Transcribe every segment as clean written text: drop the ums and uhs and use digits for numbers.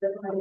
March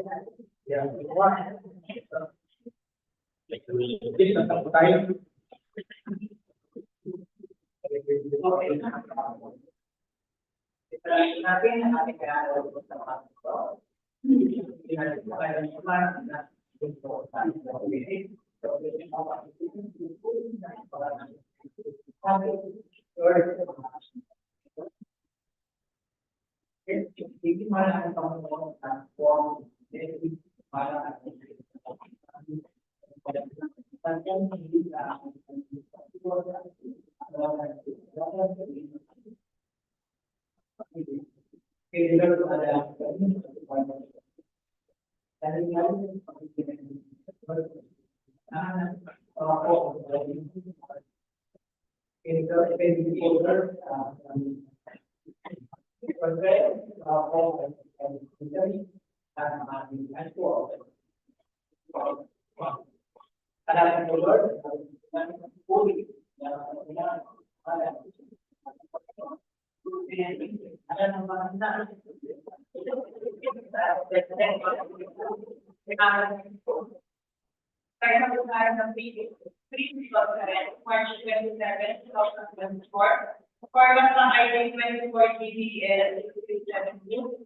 27, 2024. Format ng ID 24 DDL 672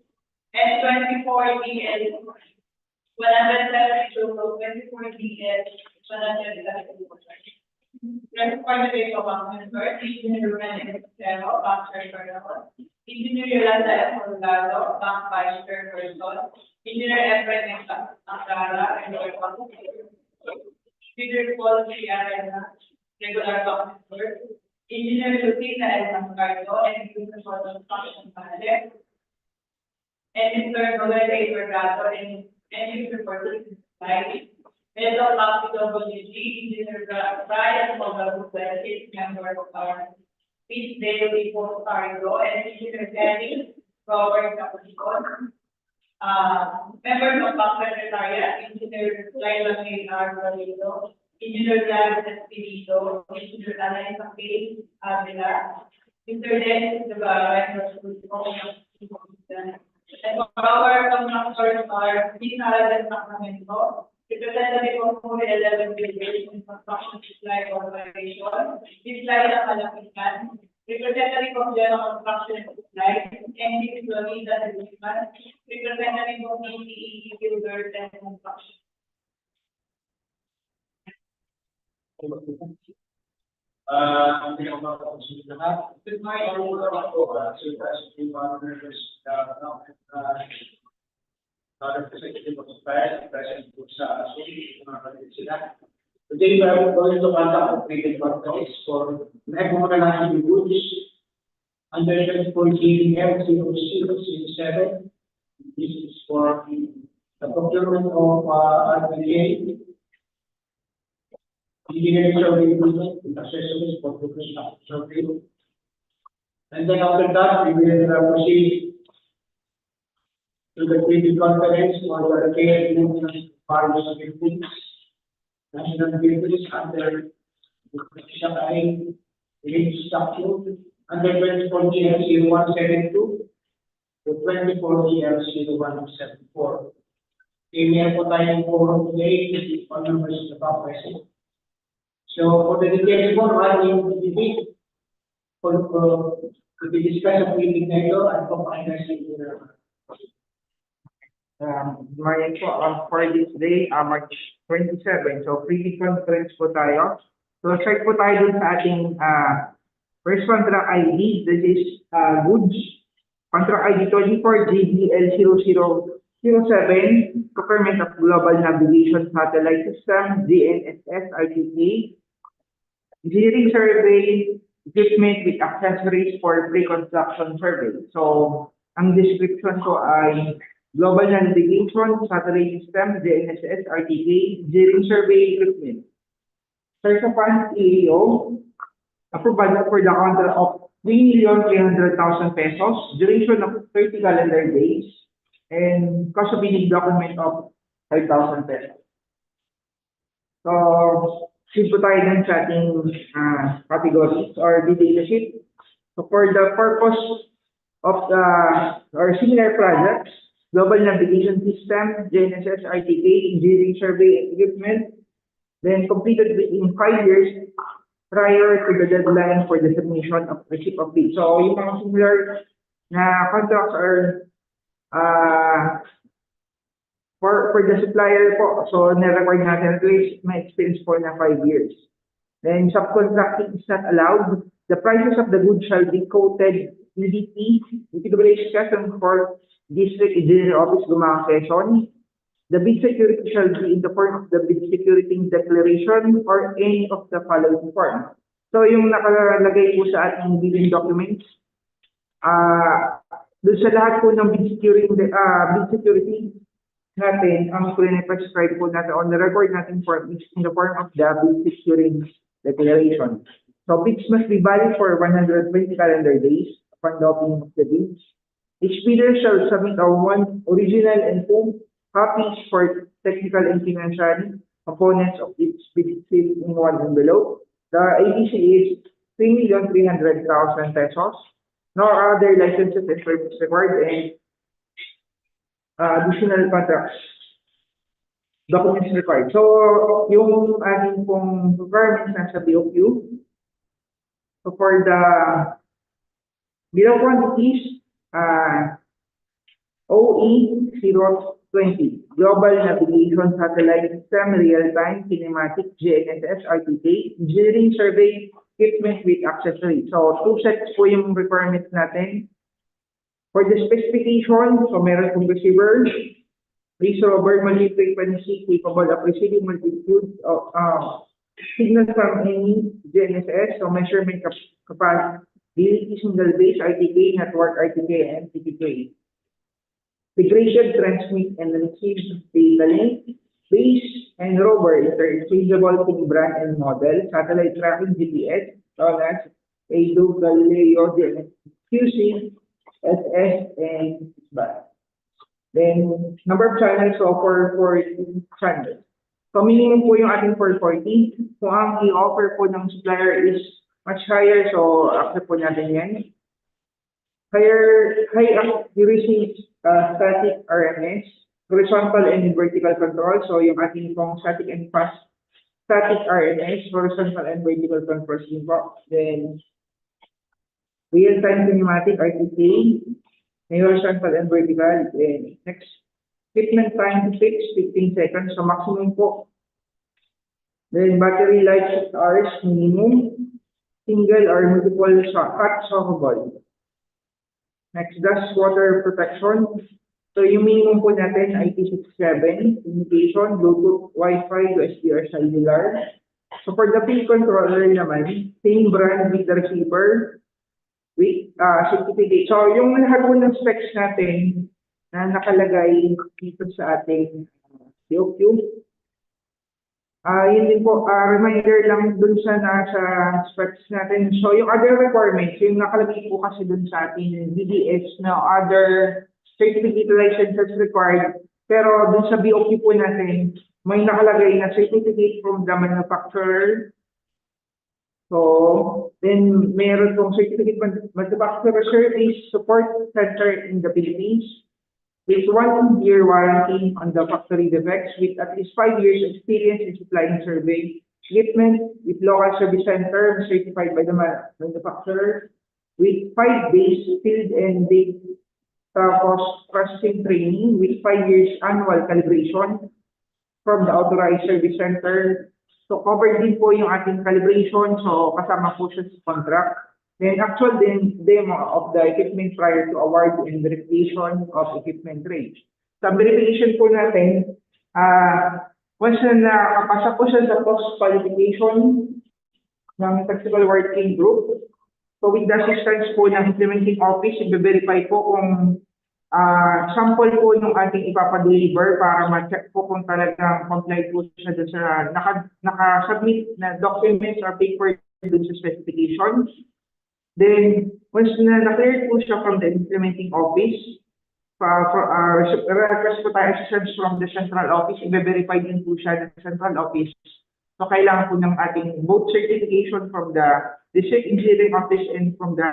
and 24 DL 172, 24 DL 172. Reservoir na dito ang member, Engineer Ruben Extero, Bank Chairperson, Engineer Yolanda F. Morgado, Bank Vice Chairperson, Engineer Efren Angara, and Engineer Paul C. Arena, Regular Bank Member, Engineer Lucina L. Mancardo, and Engineer Construction Manager, and Mr. Noel A. Morgado, and Engineer Support Society. Head of PWH, Engineer Brian PoblacioN, member of our Peace Daily Post Cargo, and Engineer Danny Robert Capricorn. Members of Bank Secretariat, Engineer Laila May Arbolito, Engineer Gladys Espirito, Engineer Alain Capil Avila, Mr. Dennis Devara, and for our contractors are Pinala del Sacramento, Representative of 11 Buildings and Construction Supply Corporation, Supply ng Malapitan, Representative of General Construction Supply, NDP Florida Development, Representative of DPWH Builders and Construction. Representative of Suppliers, present po sa sila. Today, we are going to conduct a PREBID contest for recommendation goods under 24GDM 0007. This is for the procurement of BRGY, engineering survey equipment, accessories for construction survey. And then after that, we will proceed to the PREBID conference for the recreation of farmers buildings, national buildings under the PREBID structure under 24GL 0172 to 24GL 0174. Email po tayong forum today with the members of the top president. So for the details po, running the debate to be discussed at meeting na ito at po-finance in Good morning po. For this day, March 27. So, PREBID conference po tayo. So, check po tayo dun sa ating first contract ID. This is goods. Contract ID 24GDL 0007, Procurement of Global Navigation Satellite System, GNSS RTK, Engineering Survey Equipment with Accessories for Pre-Construction Survey. So, ang description ko ay Global Navigation Satellite System, GNSS, RTK, Engineering Survey Equipment. Certified DEO, approval for the contract of 3,300,000 pesos, duration of 30 calendar days, and cost of bidding document of 5,000 pesos. So, since po tayo ng sa ating categories or detail sheet. So, for the purpose of the or similar projects, Global Navigation System, GNSS, RTK, Engineering Survey and Equipment, then completed within 5 years prior to the deadline for the submission of receipt of bid. So yung mga similar na contracts are for the supplier po. So na-record natin at least may experience po na 5 years. Then subcontracting is not allowed. The prices of the goods shall be quoted DDP, DPWH Quezon for District Engineer Office, Gumaang, Quezon. The bid security shall be in the form of the bid security declaration or any of the following form. So yung nakalagay po sa ating bidding documents, doon sa lahat po ng bid security natin, ang prescribe po natin on the record natin form is in the form of the bid security declaration. So bids must be valid for 120 calendar days upon the opening of the bids. Each bidder shall submit one original and full copies for technical and financial components of each bid sealed in one envelope. The ABC is 3,300,000 pesos. No other licenses and permits required, and additional contracts documents required. So yung ating pong requirements nasa BOQ. So for the below quantities, OE020, Global Navigation Satellite System, Real-Time Kinematic, GNSS, RTK, Engineering Survey, Equipment with Accessories. So 2 sets po yung requirements natin. For the specification, so meron pong receiver, resolver, multi-frequency, capable of receiving multitude of signals from any GNSS, so measurement capacity, single base, RTK, network RTK, and TTK. Degraded, transmit, and receive data link, base, and rover, interchangeable pin brand and model, satellite tracking, GPS, known as ADO, Galileo, QC, SS, and SBAT. Then, number of channels, so 440 channels. So, minimum po yung ating 440. Kung ang i-offer po ng supplier is much higher, so accept po natin yan. High accuracy static RMS, horizontal and vertical control. So, yung ating pong static and fast static RMS, horizontal and vertical controls din po. Then, real-time kinematic RTK, may horizontal and vertical. Then, next, equipment time to fix, 15 seconds, so maximum po. Then, battery life 6 hours, minimum. Single or multiple hot solvable. Next, dust water protection. So, yung minimum po natin, IP67, communication, Bluetooth, Wi-Fi, USB or cellular. So, for the pin controller naman, same brand with the receiver, with certificate. So, yung lahat po ng specs natin na nakalagay dito sa ating COQ, yun din po, reminder lang dun sa nasa specs natin. So, yung other requirements, yung nakalagay po kasi dun sa ating BDS na other certificate licenses required. Pero dun sa BOQ po natin, may nakalagay na certificate from the manufacturer. So, then meron pong certificate manufacturer service support center in the Philippines with 1 year warranty on the factory defects with at least 5 years experience in supplying survey equipment with local service center certified by the manufacturer with 5 days field and date post processing training with 5 years annual calibration from the authorized service center. So covered din po yung ating calibration, so kasama po siya sa contract. Then actual demo of the equipment prior to award and verification of equipment range. Sa verification po natin, once na nakapasa po siya sa post-qualification ng Technical Working Group, so with the assistance po ng implementing office, i-verify po kung sample po ng ating ipapadeliver para ma-check po kung talagang comply po siya dun sa naka-submit na documents or paper dun sa specifications. Then, once na na-clear po siya from the implementing office, request po tayo assistance from the central office, i-verify din po siya ng central office. So, kailangan po ng ating both certification from the district engineering office and from the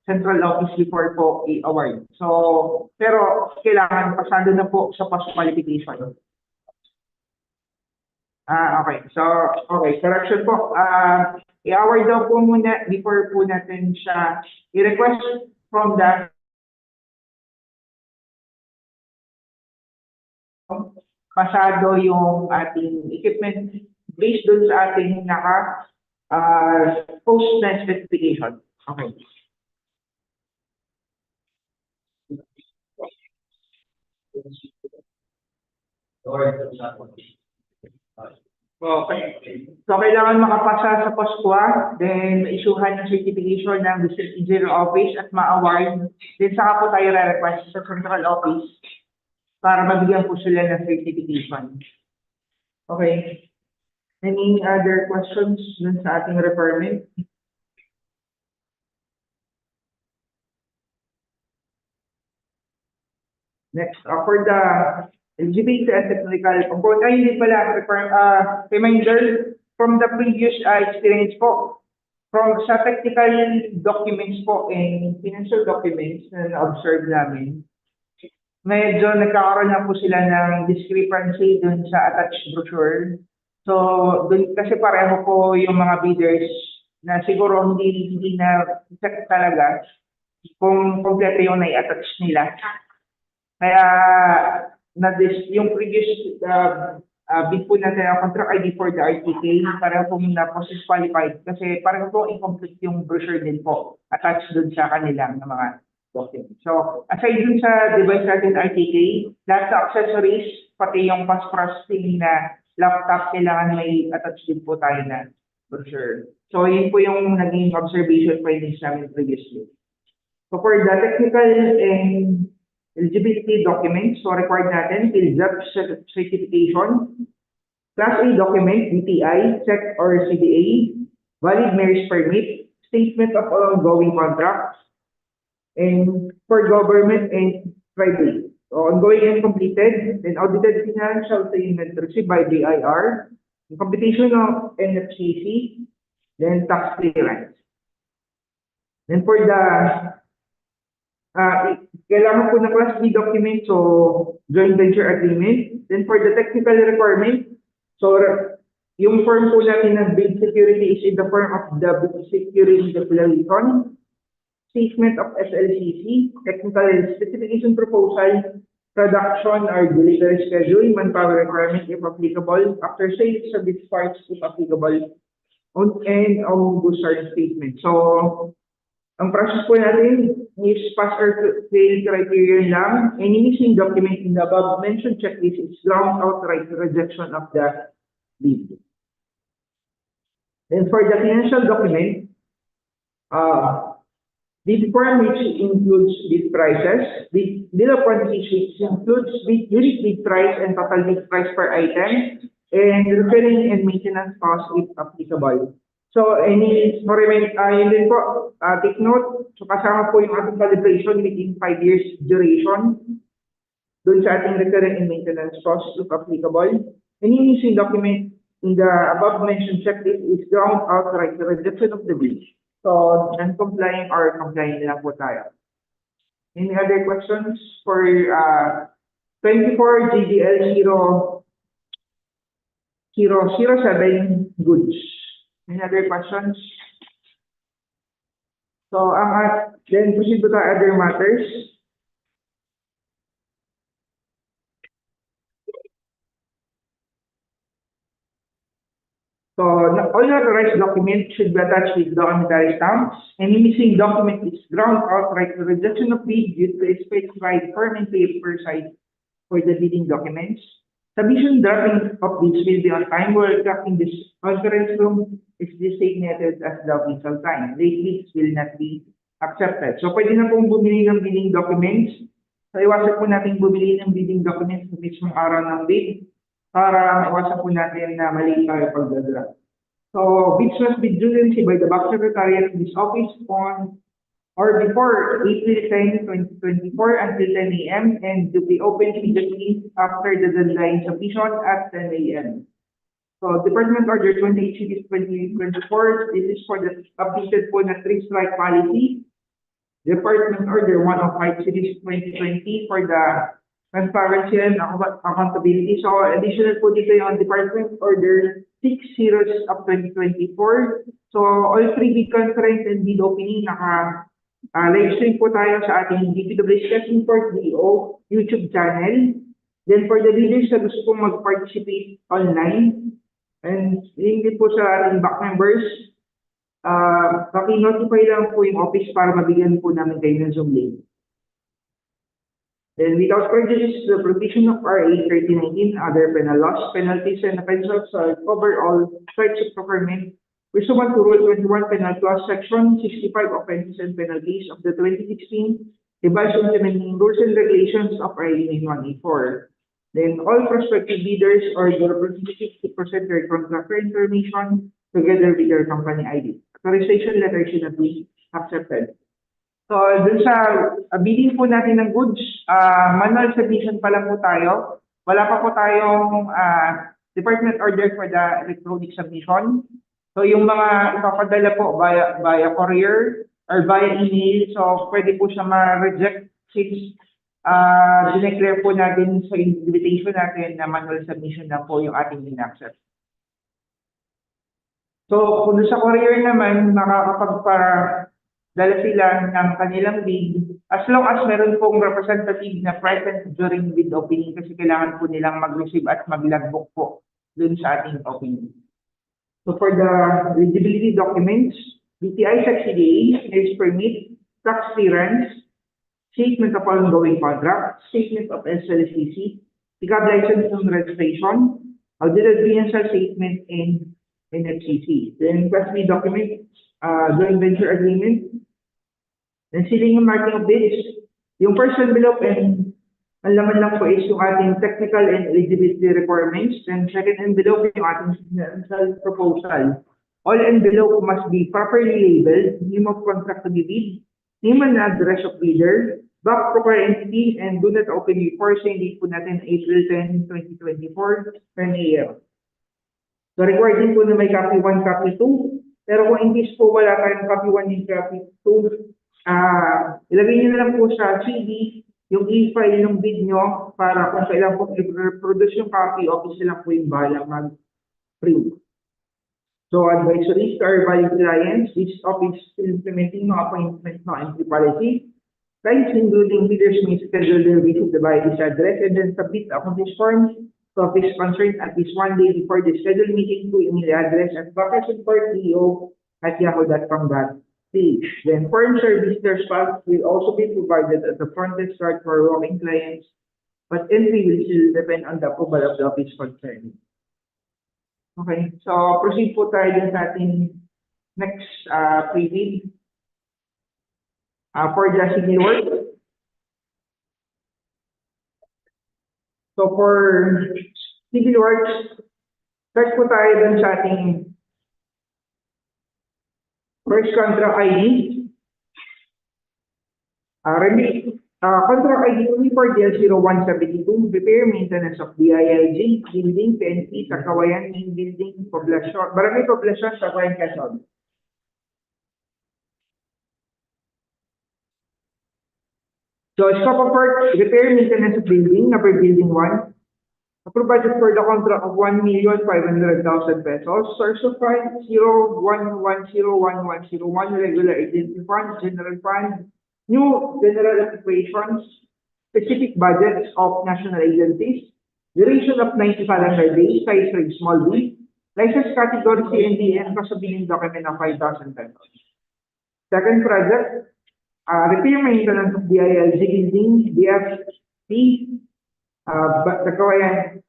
central office before po i-award. So, pero kailangan pasado na po sa post-qualification. Okay. So, okay. Correction po. I-award daw po muna before po natin siya i-request from the pasado yung ating equipment based dun sa ating post na specification. Okay. Okay. So, kailangan makapasa sa POSQA, then ma-issuehan ng certification ng District Engineer Office at ma-award. Then, saka po tayo re-request sa Central Office para mabigyan po sila ng certification. Okay. Any other questions dun sa ating requirement? Next, for the LGBT and technical component, ay hindi pala, reminder from the previous experience po, from sa technical documents po and financial documents na na-observe namin, medyo nagkakaroon na po sila ng discrepancy dun sa attached brochure. So, dun kasi pareho po yung mga bidders na siguro hindi na check talaga kung kompleto yung na-attach nila. Kaya, yung previous bid po natin ang contract ID for the RTK, pareho po na process qualified kasi pareho po incomplete yung brochure din po attached dun sa kanilang mga documents. So, aside dun sa device natin RTK, lahat sa accessories, pati yung post processing na laptop, kailangan may attach din po tayo na brochure. So, yun po yung naging observation findings namin previously. So, for the technical and eligibility documents, so required natin, DILG certification, Class A document, DTI, check or CDA, valid marriage permit, statement of ongoing contracts, and for government and private. So ongoing and completed, then audited financial statement received by BIR, computation of NFCC, then tax clearance. Then for the kailangan po na Class B document, so joint venture agreement. Then for the technical requirement, so yung form po natin ng bid security is in the form of the bid security declaration, statement of SLCC, technical specification proposal, production or delivery schedule, manpower requirement if applicable, after sales service parts if applicable, and user statement. So, ang process po natin is pass or fail criterion lang. Any missing document in the above mentioned checklist is ground outright rejection of the bid. Then for the financial document, bid form which includes bid prices, bill of quantities which includes unit bid price and total bid price per item, and repairing and maintenance cost if applicable. So, yun din po, take note, so kasama po yung ating calibration within 5 years duration, dun sa ating recurring and maintenance costs if applicable. Any missing document in the above mentioned checklist is ground outright the rejection of the bill. So, non-compliant or compliant lang po tayo. Any other questions for 24 GDL 007 goods? Any other questions? So, then proceed to the other matters. So, all authorized documents should be attached with documentary stamps. Any missing document is ground outright the rejection of bid due to a specified form and paper size for the bidding documents. Submission drafting of bids will be on time while drafting this conference room is designated as the official time. Late bids will not be accepted. So, pwede na pong bumili ng bidding documents. So, iwasan po natin bumili ng bidding documents sa mismong araw ng bid para iwasan po natin na mali tayo pag-draft. So, bids must be duly received by the back secretariat of this office on or before April 10, 2024 until 10 a.m. and to be open immediately after the deadline submission at 10 a.m. So, Department Order 28 Series 2024, this is for the updated po na 3-strike policy. Department Order 105 Series 2020 for the transparency and accountability. So, additional po dito yung Department Order 6 Series of 2024. So, all PREBID conference and bid opening livestream po tayo sa ating DPWH Quezon DEO YouTube channel. Then for the leaders na gusto pong mag-participate online, and link din po sa ating back members, paki-notify lang po yung office para mabigyan po namin kayo ng Zoom link. Then without prejudice, the provision of RA 3019, other penal laws, penalties, and offenses cover all types of procurement. Pursuant to Rule 21 Penal Clause Section 65 Offenses and Penalties of the 2016 Revised Implementing Rules and Regulations of RA 9184. Then all prospective bidders or the representatives to present their contractor information together with their company ID. Authorization letter should not be accepted. So, dun sa bidding po natin ng goods, manual submission pa lang po tayo. Wala pa po tayong department order for the electronic submission. So, yung mga ipapadala po via courier or via email, so pwede po siya ma-reject since dineclare po natin sa invitation natin na manual submission na po yung ating in-accept. So, kung sa courier naman, nakakapagpa-dala sila ng kanilang bid, as long as meron pong representative na present during bid opening kasi kailangan po nilang mag-receive at mag-logbook po dun sa ating opening. So, for the eligibility documents, BPI subsidy, sales permit, tax clearance, statement of ongoing contract, statement of SLCC, pickup license and registration, audited financial statement in NFCC. Then, Class B document, joint venture agreement, then sealing and marking of bids. Yung first envelope and ang laman lang po is yung ating technical and eligibility requirements. Then, second envelope yung ating financial proposal. All envelope must be properly labeled, name of contract to be bid, name and address of bidder, back proper entity, and do not open before sa date po natin April 10, 2024, 10 a.m. So required din po na may copy 1, copy 2, pero kung in case po wala tayong copy 1 and copy 2, ilagay nyo na lang po sa CD yung e-file ng bid nyo para kung kailan po i-produce yung copy, office lang po yung bahala mag-print. So, advisories to our valued clients, this office is implementing no appointment no entry policy. Clients including bidders may schedule their visit by this address and then submit this form to office concerned at least 1 day before the scheduled meeting to email address at vacationpartdeo@yahoo.com.ph. Then, forms or visitor spots will also be provided at the front desk start for walking clients, but entry will still depend on the approval of the office concerned. Okay, so proceed po tayo din sa ating next pre-bid for the civil work. So for civil works, start po tayo din sa ating first contract ID. Contract ID only for DL0172, repair maintenance of DILG, building, PNP, TAGKAWAYAN, main building, POBLACION, BRGY POBLACION, TAGKAWAYAN Quezon. So, scope of work, repair maintenance of building, number building 1. Approved budget for the contract of 1,500,000 pesos. Source of fund 011010101, regular agency fund, general fund, new general appropriations, specific budgets of national agencies, duration of 90 calendar days, size range small b, license category CND, and cost of billing document of 5,000 pesos. Second project, repair maintenance of DILG building, DFP, TAGKAWAYAN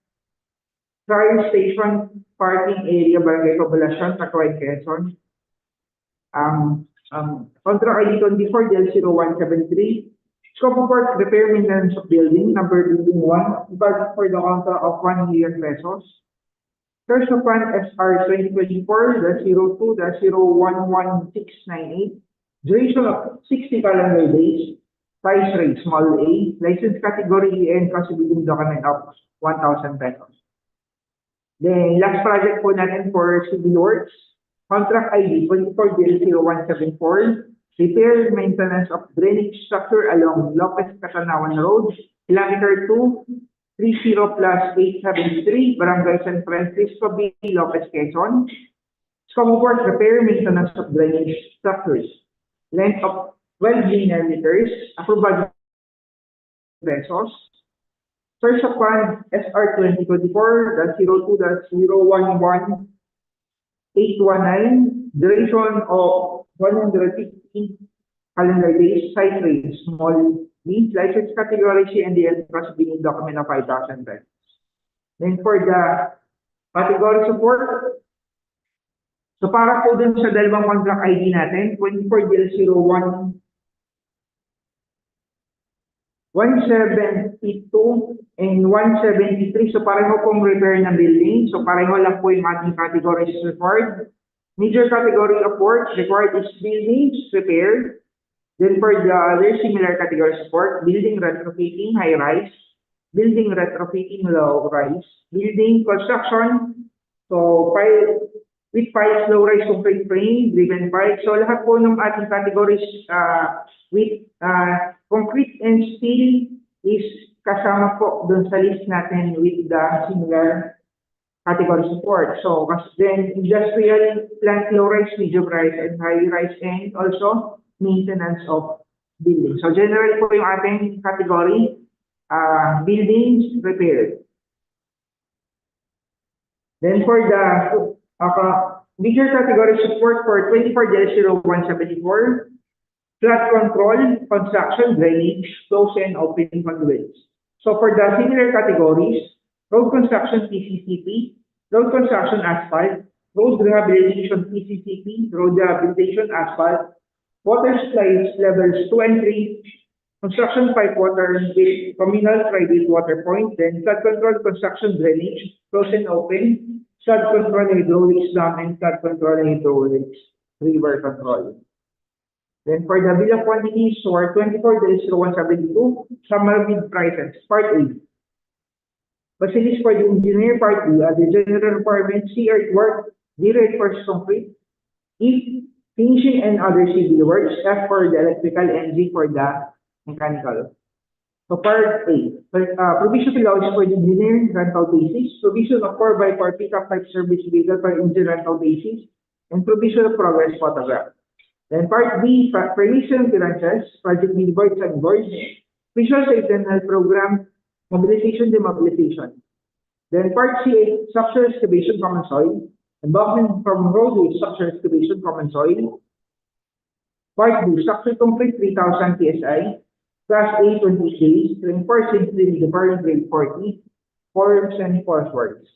Fire Station Parking Area, Barangay POBLACION, TAGKAWAYAN Quezon. Contract ID 24 DL0173. Scope of work, repair maintenance of building, number building 1, budget for the contract of 1 million pesos. Source of fund SR 2024-02-011698. Duration of 60 calendar days. Size rate small a. License category and cost of billing document of 1,000 pesos. Then, last project po natin for civil works, contract ID 24-0174, repair maintenance of drainage structure along LOPEZ-CATANAUAN Road, kilometer 2, 30+873, Barangay San Francisco B, Lopez, Quezon. Scope of work, repair maintenance of drainage structures. Length of 12 linear meters, approval pesos. Source of fund, SR 2024-02-011-819, duration of 150 calendar days, site range, small means, license category C and the trust being document of 5,000 pesos. Then for the category support, so para po dun sa dalawang contract ID natin, 24-01 172 and 173. So pareho pong repair ng building. So pareho lang po yung ating categories required. Major category of work required is buildings repair. Then for the other similar category support, building retrofitting high-rise, building retrofitting low-rise, building construction. So with pipes, low-rise concrete frame, driven pipes. So lahat po ng ating categories with concrete and steel is kasama po dun sa list natin with the similar category support. So then industrial, plant low-rise, medium-rise, and high-rise, and also maintenance of buildings. So generally po yung ating category, buildings repaired. Then for the major category support for 24-0174, flood control, construction, drainage, close and open conduits. So for the similar categories, road construction PCCP, road construction asphalt, road rehabilitation PCCP, road rehabilitation asphalt, water supplies levels 2 and 3, construction pipe water with communal private water point, then flood control, construction, drainage, close and open, flood control hydraulics dam, and flood control hydraulics river control. Then for the bill of quantities for 24-0172, summary bid prices, Part A. Facilities for the engineer, Part B, the general requirements, C earthwork, D reinforced concrete, E finishing and other civil works, F for the electrical, and G for the mechanical. So Part A, provision of allowance for the engineer rental basis, provision of 4x4 pickup type service vehicle for engine rental basis, and provision of progress photograph. Then Part B, permission clearances, project billboards and boards, visual safety program, mobilization, demobilization. Then Part C, structure excavation common soil, embankment from roadway structure excavation common soil. Part B, structure complete 3,000 PSI, Class A 20 days, reinforcing the foreign grade 40, forms and forceworks.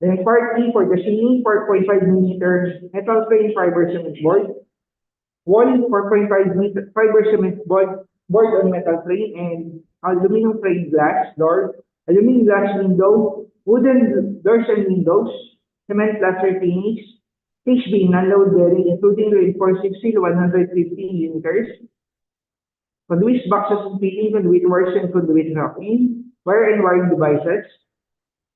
Then Part E for the ceiling, 4.5 mm metal frame fiber cement board, wall 4.5 meter fiber cement board on metal frame, and aluminum frame glass door, aluminum glass window, wooden doors and windows, cement plaster finish, HB non-load bearing including reinforcing steel 150 millimeters, conduit boxes and fitting, conduit works and conduit racking, wire and wiring devices,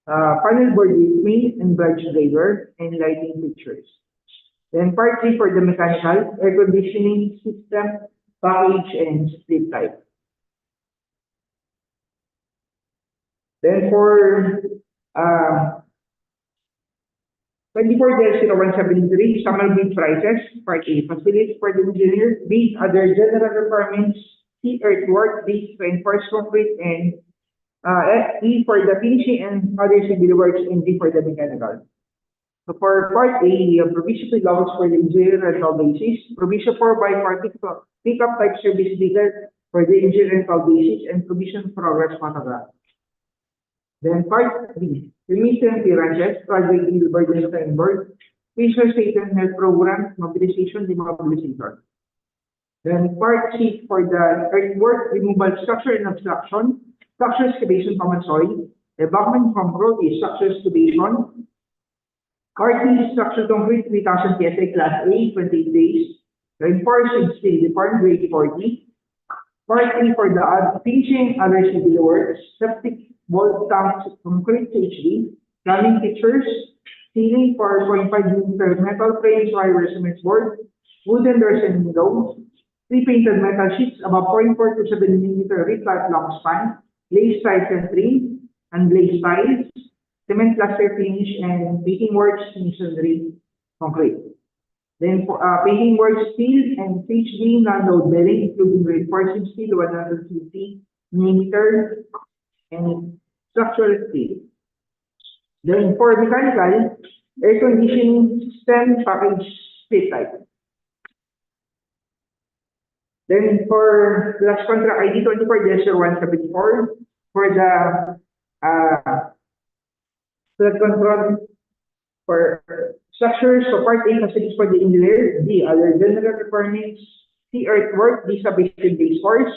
panel board with main and branch driver, and lighting fixtures. Then Part 3 for the mechanical, air conditioning system, package, and split type. Then for 24-0173, summary bid prices, Part A, facilities for the engineer, B, other general requirements, C, earthwork, D, reinforced concrete, and E for the finishing and other civil works, and D for the mechanical. So for Part A, we have provision of allowance for the engineer rental basis, provision for by-part pickup type service vehicle for the engineer rental basis, and provision for progress photograph. Then Part B, permission clearances, project billboard and signboard, visual safety and health program, mobilization, demobilization. Then Part C for the earthwork, removal, structure and obstruction, structure excavation common soil, embankment from road is structure excavation. Part D, structure concrete 3,000 PSI Class A, 28 days, reinforced steel, department grade 40. Part E for the finishing other civil works, septic wall tanks, concrete HD, plumbing fixtures, ceiling for 0.5 mm metal frames, wire cement board, wooden doors and windows, pre-painted metal sheets above 0.4 to 7 mm flat long span, glazed sides and trim, and glazed tiles, cement plaster finish, and painting works masonry concrete. Then painting works steel and HB non-load bearing, including reinforcing steel 150 mm and structural steel. Then for mechanical, air conditioning system package split type. Then for last contract ID 24-174 for the flood control for structures, so part A facilities for the engineer, D other general requirements, C earthwork, D submission base force,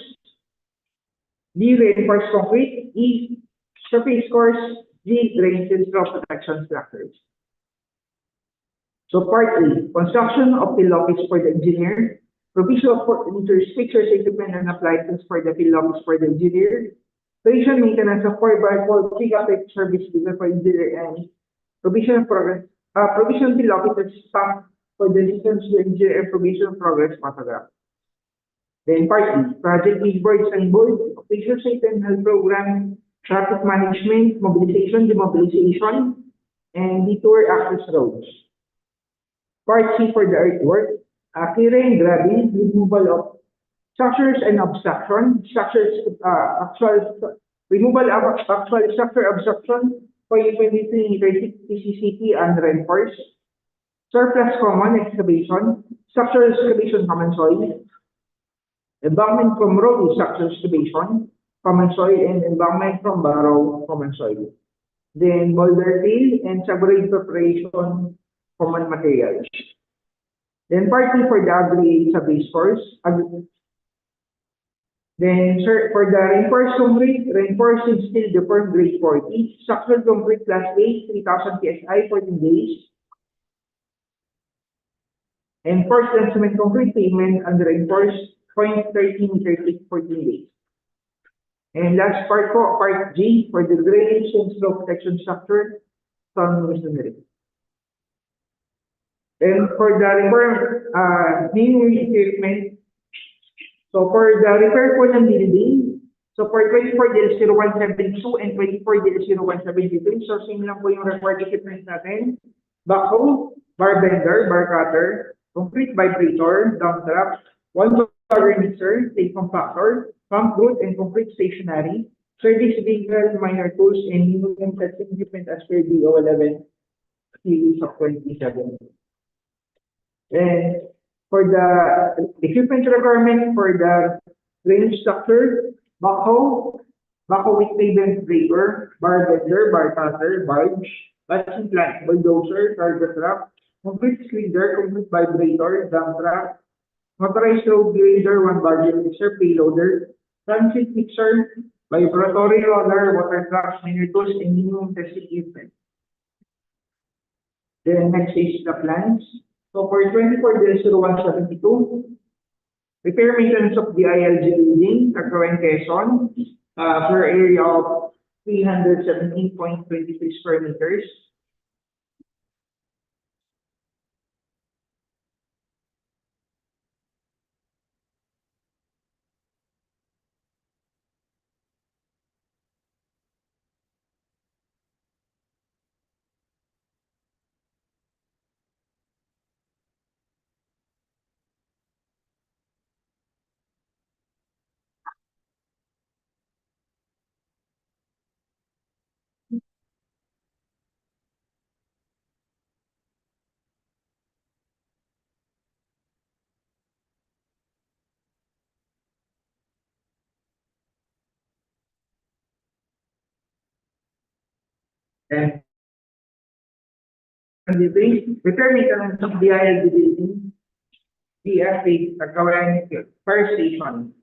D reinforced concrete, E surface course, G drainage and flow protection structures. So part A, construction of field office for the engineer, provision of fixtures, equipment and appliances for the field office for the engineer, operation maintenance of 4x4 gigabit service given for engineer and provision of progress, provision of field officer staff for the systems to engineer and provision of progress photograph. Then part B, project billboards and board, official site and health program, traffic management, mobilization, demobilization, and detour access roads. Part C for the earthwork, clearing, gravity, removal of structures and obstruction, removal of actual structure obstruction for 23 PCCP and reinforced, surplus common excavation, structural excavation common soil, embankment from road structural excavation, common soil, and embankment from barrow common soil. Then boulder fill and subgrade preparation common materials. Then partly for the aggregate sub-base course. Then for the reinforced concrete, reinforced in steel deformed grade 40, structural concrete class A, 3000 PSI, 14 days. And first and cement concrete pavement and reinforced 0.13 meters, 14 days. And last part po, part G, for the drainage and slope protection structure from masonry. And for the repair, new equipment, so for the repair po ng building, so for 24-0172 and 24-0173, so same lang po yung required equipment natin. Backhoe, bar bender, bar cutter, concrete vibrator, dump truck, 1 bar mixer, tape compactor, pump root and concrete stationary, service vehicle, minor tools, and minimum testing equipment as per DEO 11 series of 27. And for the equipment requirement for the drainage structure, backhoe with pavement breaker, bar bender, bar cutter, barge, batching plant, bulldozer, cargo truck, concrete slider, concrete vibrator, dump truck, motorized road grader, 1 barge mixer, payloader, transit mixer, vibratory roller, water trucks, minor tools, and minimum testing equipment. Then next is the plans. So for 24-0172, repair maintenance of the DILG building, TAGKAWAYAN Quezon, per area of 317.23 square meters. And repair maintenance of the DILG building, DFA, TAGKAWAYAN Fire Station.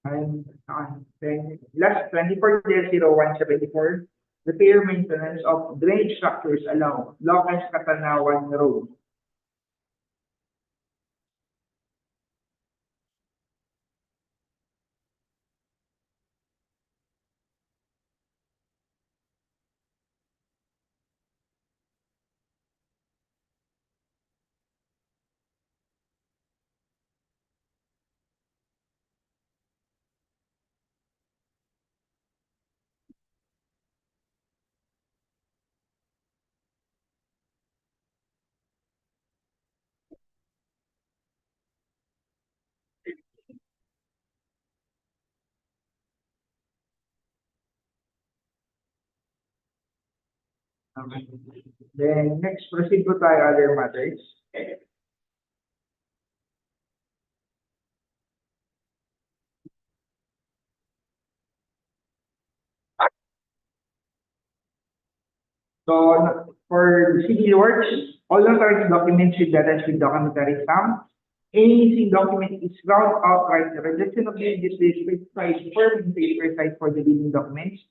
And then last 24-0174, repair maintenance of drainage structures along LOPEZ-CATANAUAN Road. Okay. Then next, proceed po tayo other matters. So for civil works, all authorized documents should be attached with documentary stamp. Any missing document is ground outright. The rejection of the specified form paper size for the bidding documents.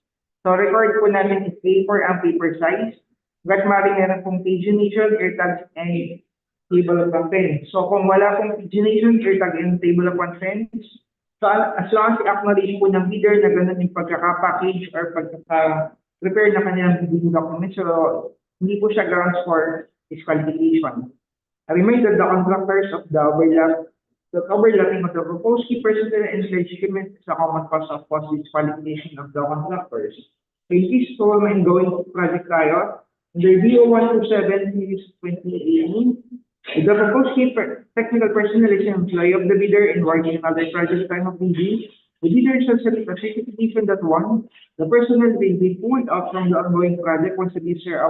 So record po namin is paper and paper size. Gat maring meron pong pagination, air tags, and table of contents. So kung wala pong pagination, air tag, and table of contents, so as long as i-acknowledge po ng bidder na ganun yung pagkaka-package or pagkaka-prepare na kanyang bidding document, so hindi po siya grounds for disqualification. I remind that the contractors of the overlapping of the proposed key personnel and legitimate is a common cause of disqualification of the contractors. So in this going project tayo, under DEO 127 series 2018, the proposed key technical personnel is an employee of the bidder and working in other project time of bidding. The bidder shall submit a certification that one, the personnel will be pulled out from the ongoing project once the bidder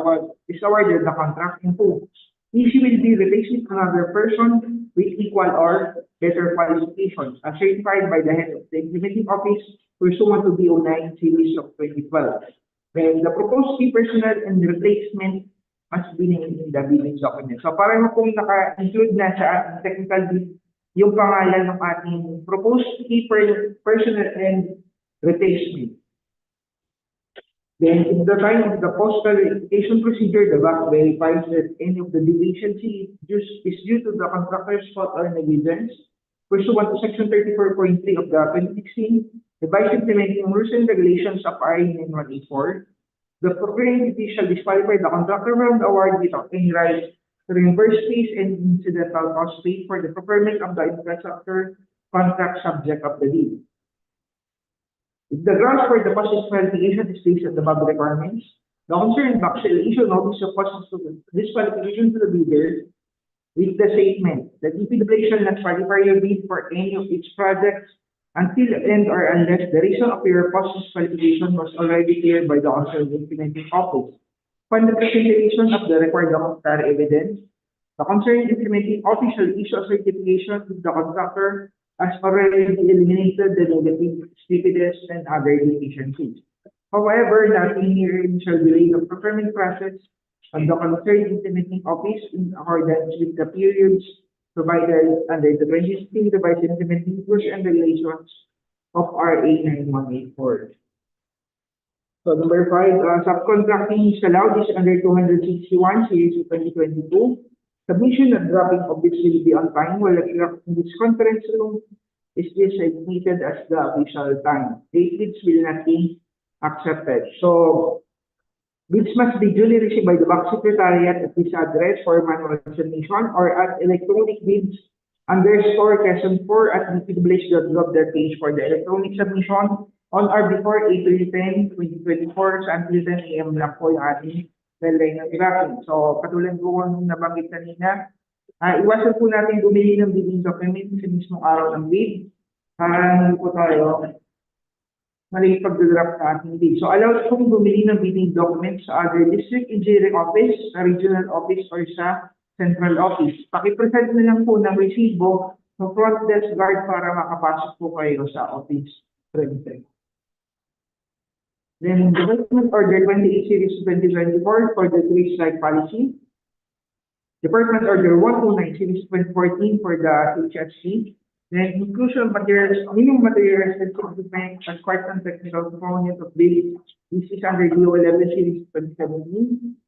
is awarded the contract, and two, he will be replaced with another person with equal or better qualifications, as certified by the head of the implementing office pursuant to DEO 9 series of 2012. Then the proposed key personnel and replacement must be named in the bidding document. So pareho pong naka-include na sa ating technical bid yung pangalan ng ating proposed key personnel and replacement. Then, in the time of the post-qualification procedure, the bank verifies that any of the deficiency is due to the contractor's fault or negligence, pursuant to Section 34.3 of the 2016 Revised Implementing Rules and Regulations of RA 9184. The procuring entity shall disqualify the contractor from the award without any right to reimburse fees and incidental costs paid for the procurement of the infrastructure contract subject of the deed. If the grounds for the cost disqualification is based on the above requirements, the concerned bank shall issue notice of cost disqualification to the bidder with the statement that DPWH shall not qualify your bid for any of its projects until and or unless the reason of your cost disqualification was already cleared by the concerned implementing office. Upon the presentation of the required documentary evidence, the concerned implementing office shall issue a certification to the contractor has already eliminated the negative stupidness and other deficiencies. However, nothing herein shall delay the procurement process of the concerned implementing office in accordance with the periods provided under the 2016 Revised Implementing Rules and Regulations of RA 9184. So number 5, subcontracting is allowed is under 261 series of 2022. Submission and dropping of bids will be on time while in this conference room is designated as the official time. Late bids will not be accepted. So bids must be duly received by the Bank Secretariat at this address for manual submission or at electronic bids _Quezon 4 at dpwh.gov.ph for the electronic submission on or before April 10, 2024 sa until 10 a.m. lang po yung ating deadline ng tracking. So katulad po kung nabanggit kanina, iwasan po natin bumili ng bidding document sa mismong araw ng bid. Hindi po tayo mali pag-draft sa ating bid. So allowed pong bumili ng bidding documents sa other district engineering office, sa regional office, or sa central office. Pakipresent na lang po ng resibo sa front desk guard para makapasok po kayo sa office. Then Department Order 28 Series 2024 for the 3-strike policy. Department Order 129 Series 2014 for the HSC. Then inclusion of materials, minimum materials and equipment as part and technical component of bill. This is under DEO 11 series 2017.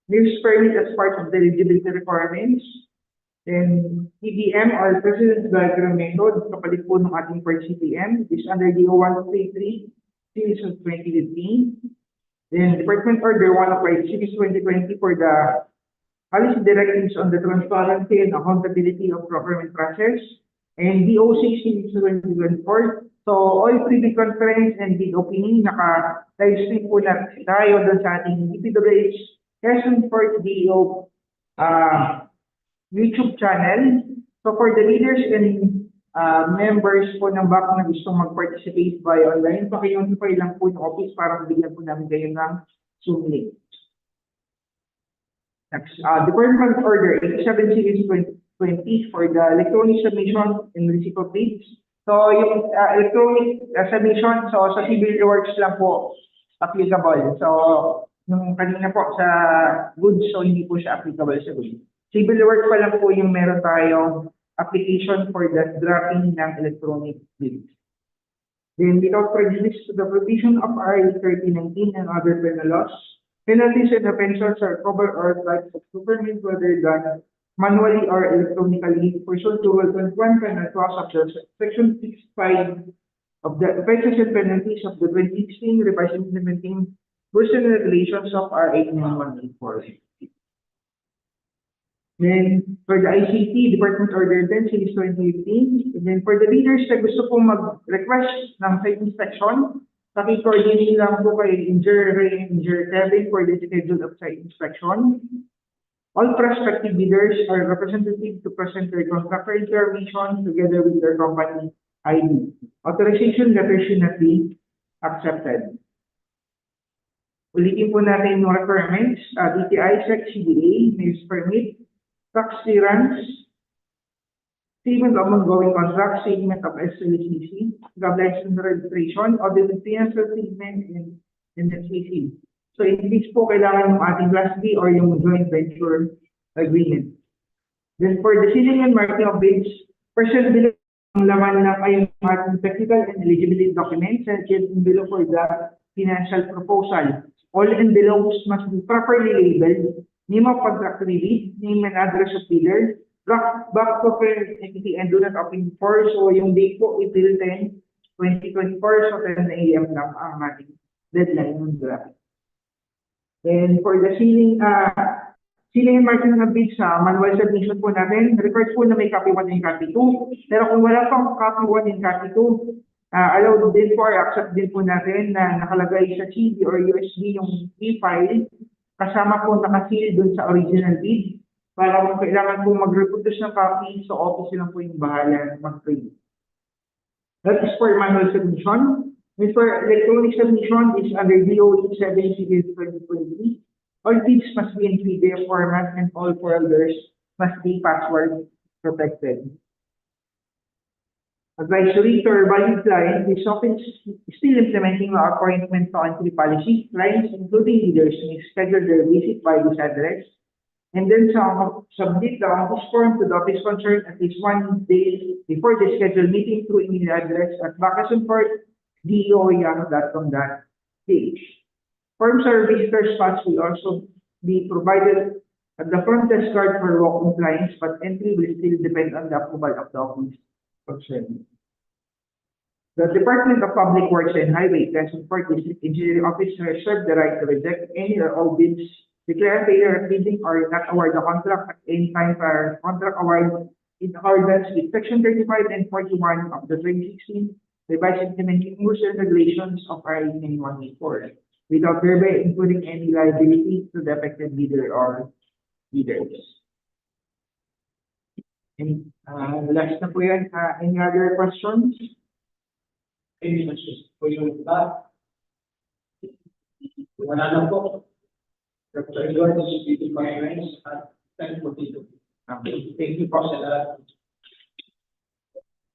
Use permit as part of the eligibility requirements. Then PDM or President's Diagram Method, kapalit po ng ating per CPM, is under DEO 133 series of 2015. Then Department Order 105 series 2020 for the policy directives on the transparency and accountability of procurement process. And DO 16 2024. So, all PREBID conference and bid opening, naka-livestream po na tayo doon sa ating DPWH Quezon for DEO YouTube channel. So, for the leaders and members po ng BAC na gustong mag-participate by online, paki-notify lang po yung office para mabigyan po namin kayo ng Zoom link. Next, Department Order 87 Series 2020 for the electronic submission and receipt of bids. So, yung electronic submission, so sa civil works lang po applicable. So, yung kanina po sa goods, so hindi po siya applicable sa goods. Civil works pa lang po yung meron tayong application for the drafting ng electronic bids. Then, without prejudice to the provision of RA 3019 and other penal laws, penalties and offenses are covered or types of government whether done manually or electronically pursuant to Rule 21 penal clause of the Section 65 of the offenses and penalties of the 2016 revised implementing rules and regulations of RA 9184. Then, for the ICT, Department Order 10, Series 2018. And then, for the leaders na gusto pong mag-request ng site inspection, paki-coordinate lang po kay Engineer Ray and Engineer Kevin for the schedule of site inspection. All prospective bidders are representative to present their contractor information together with their company ID. Authorization letter should not be accepted. Ulitin po natin yung requirements. DTI, SEC, CDA, news permit, tax clearance, statement of ongoing contract, statement of SLCC, guidelines and registration, audit and financial statement, and SCC. So, in this po, kailangan yung ating Class B or yung joint venture agreement. Then, for the sealing and marking of bids, person below ang laman ng ay ating technical and eligibility documents and below for the financial proposal. All envelopes must be properly labeled, name of contract bid, name and address of bidder, back to parent entity and do not open for. So, yung date po, April 10, 2024, so 10 a.m. lang ang ating deadline ng draft. Then for the sealing and marking ng bids sa manual submission po natin, required po na may copy 1 and copy 2. Pero kung wala pang copy 1 and copy 2, allowed din po or accept din po natin na nakalagay sa CD or USB yung e-file kasama po nakasil dun sa original bid para kung kailangan po mag-reproduce ng copy, so office lang po yung bahala mag-print. That is for manual submission. And for electronic submission is under DO 7 Series 2020. All bids must be in PDF format and all folders must be password protected. Advisory to our valued client, this office is still implementing our appointment to entry policy. Clients, including leaders, may schedule their visit by this address and then submit the office form to the office concerned at least 1 day before the scheduled meeting through email address at DEO.com.ph. Forms or visitor spots will also be provided at the front desk card for walk-in clients, but entry will still depend on the approval of the office concerned. The Department of Public Works and Highway Quezon District Engineering Office reserve the right to reject any or all bids, declare failure of bidding, or not award the contract at any time for contract award in accordance with Section 35 and 41 of the 2016 revised implementing rules and regulations of RA 9184, without thereby including any liability to the affected bidder or bidders. And last na po yan. Any other questions? Any questions for you? Wala na po. Dr. Edward, this is my friends at 10:42. Thank you po sa lahat.